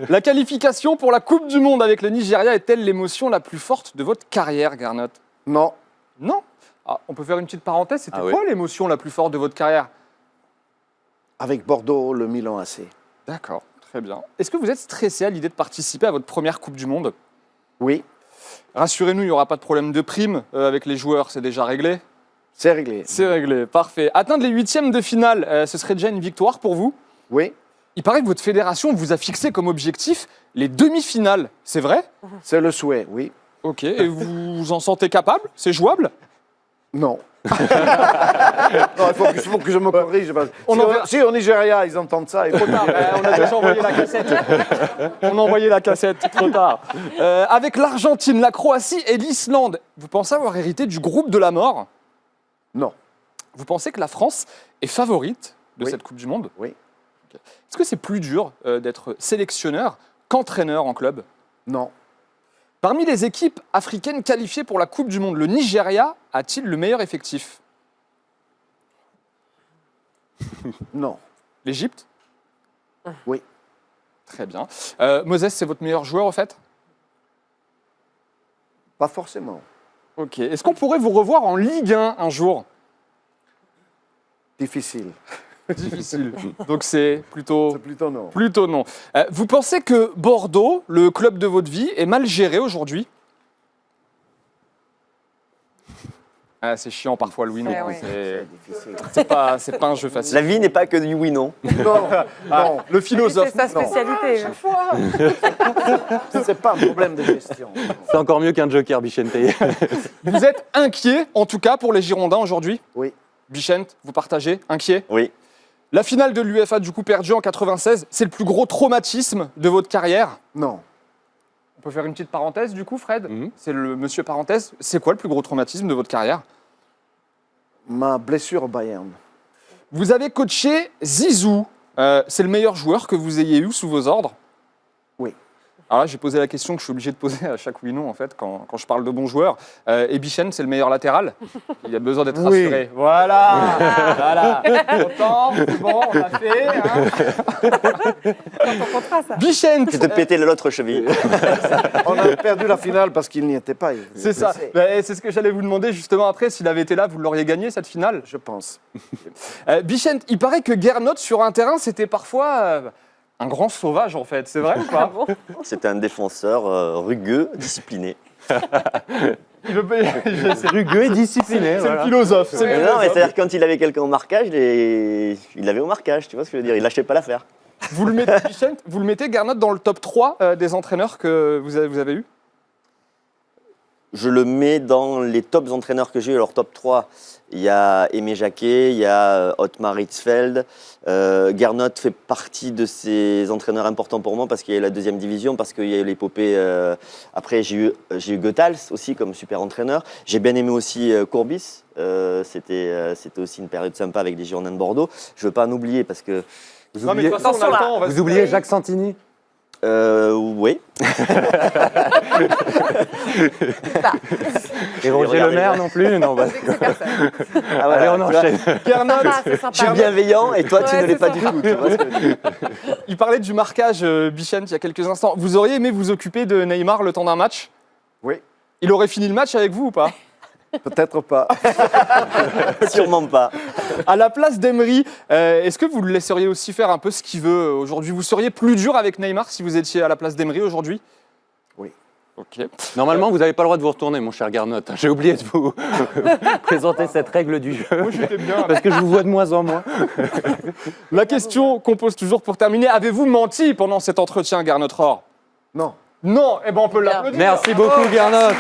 La qualification pour la Coupe du Monde avec le Nigeria est-elle l'émotion la plus forte de votre carrière, Gernot? Non. Non. Ah, on peut faire une petite parenthèse. C'était oui. quoi l'émotion la plus forte de votre carrière? Avec Bordeaux, le Milan AC. D'accord, très bien. Est-ce que vous êtes stressé à l'idée de participer à votre première Coupe du Monde? Oui, Rassurez-nous, il n'y aura pas de problème de prime avec les joueurs, c'est déjà réglé? c'est réglé. C'est réglé, parfait. Atteindre les huitièmes de finale, ce serait déjà une victoire pour vous? Oui, Il paraît que votre fédération vous a fixé comme objectif les demi-finales, c'est vrai? c'est le souhait, oui. Ok, et vous vous en sentez capable? C'est jouable? Non. Non, il faut que je me corrige. Si au Nigeria, ils entendent ça, il faut Trop tard, on a déjà envoyé la cassette. On a envoyé la cassette, trop tard. Avec l'Argentine, la Croatie et l'Islande, vous pensez avoir hérité du groupe de la mort? Non. Vous pensez que la France est favorite de Oui. cette Coupe du Monde? Oui. Est-ce que c'est plus dur d'être sélectionneur qu'entraîneur en club? Non. Parmi les équipes africaines qualifiées pour la Coupe du Monde, le Nigeria a-t-il le meilleur effectif? Non. L'Égypte? Oui. Très bien. Moses, c'est votre meilleur joueur, au fait? Pas forcément. Ok. Est-ce qu'on pourrait vous revoir en Ligue 1 un jour? Difficile. Difficile. Donc c'est plutôt non. non. Vous pensez que Bordeaux, le club de votre vie, est mal géré aujourd'hui? Ah, c'est chiant parfois, Louis. Ouais, ouais. C'est difficile. C'est pas un jeu facile. La vie n'est pas que du oui-non. Non, non. Le philosophe. C'est sa spécialité. C'est pas un problème de gestion. C'est encore mieux qu'un joker, Bichente. Vous êtes inquiet, en tout cas, pour les Girondins aujourd'hui? Oui. Bichente, vous partagez? Inquiet? Oui. La finale de l'UEFA, du coup, perdue en 96, c'est le plus gros traumatisme de votre carrière? Non. On peut faire une petite parenthèse, du coup, Fred? Mhm. C'est le monsieur parenthèse. C'est quoi le plus gros traumatisme de votre carrière? Ma blessure au Bayern. Vous avez coaché Zizou. C'est le meilleur joueur que vous ayez eu sous vos ordres? Oui. Alors là, j'ai posé la question que je suis obligé de poser à chaque oui-non, en fait, quand je parle de bons joueurs. Et Bichente, c'est le meilleur latéral? Il a besoin d'être Oui. rassuré. Voilà. Voilà. Content, c'est bon, on l'a fait. Hein. Ton contrat, ça. Bichente, Je te péter l'autre cheville. On a perdu la finale parce qu'il n'y était pas. il était c'est ça. blessé. C'est ce que j'allais vous demander justement après. S'il avait été là, vous l'auriez gagné, cette finale? Je pense. Bichente, il paraît que Gernot, sur un terrain, c'était parfois un grand sauvage, en fait. C'est vrai ou pas? C'était un défenseur rugueux, discipliné. Il veut pas- C'est rugueux et discipliné. C'est le philosophe. C'est le Non, mais philosophe. c'est-à-dire que quand il avait quelqu'un au marquage, il l'avait au marquage, tu vois ce que je veux dire? Il lâchait pas l'affaire. Vous le mettez, Bichente, vous le mettez, Gernot, dans le top 3 des entraîneurs que vous avez eu? Je le mets dans les tops entraîneurs que j'ai eu. Alors, top 3, il y a Aimé Jacquet, il y a Otmar Hitzfeld. Gernot fait partie de ces entraîneurs importants pour moi parce qu'il y a eu la deuxième division, parce qu'il y a eu l'épopée. Après, j'ai eu Goethals aussi comme super entraîneur. J'ai bien aimé aussi Courbis. C'était aussi une période sympa avec les Girondins de Bordeaux. Je ne veux pas en oublier parce que... Non, mais de toute façon, on a le temps. on va se- Vous oubliez Jacques Santini? Oui. Et Roger regardez, Le Maire ouais. non plus? Non, bah, Ah, voilà, allez, on tu vois, enchaîne. Gernot, C'est sympa. je suis bienveillant et toi, tu Ouais, ne l'es c'est pas ça. du tout. Tu vois ce que je veux dire? il parlait du marquage, Bichente, il y a quelques instants. Vous auriez aimé vous occuper de Neymar le temps d'un match? Oui. Il aurait fini le match avec vous ou pas? Peut-être pas. Sûrement pas. À la place d'Emery, est-ce que vous le laisseriez aussi faire un peu ce qu'il veut aujourd'hui? Vous seriez plus dur avec Neymar si vous étiez à la place d'Emery aujourd'hui? Oui. Ok. Normalement, vous n'avez pas le droit de vous retourner, mon cher Gernot. J'ai oublié de vous présenter cette règle du jeu. Moi, j'étais bien. Parce que je vous vois de moins en moins. La question qu'on pose toujours pour terminer, avez-vous menti pendant cet entretien, Gernot Rohr? Non. Non, eh ben on peut l'applaudir. Merci beaucoup, Gernot.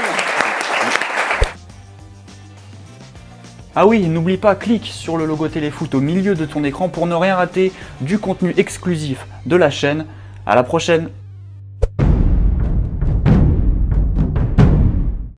Ah oui, n'oublie pas, clique sur le logo Téléfoot au milieu de ton écran pour ne rien rater du contenu exclusif de la chaîne. À la prochaine!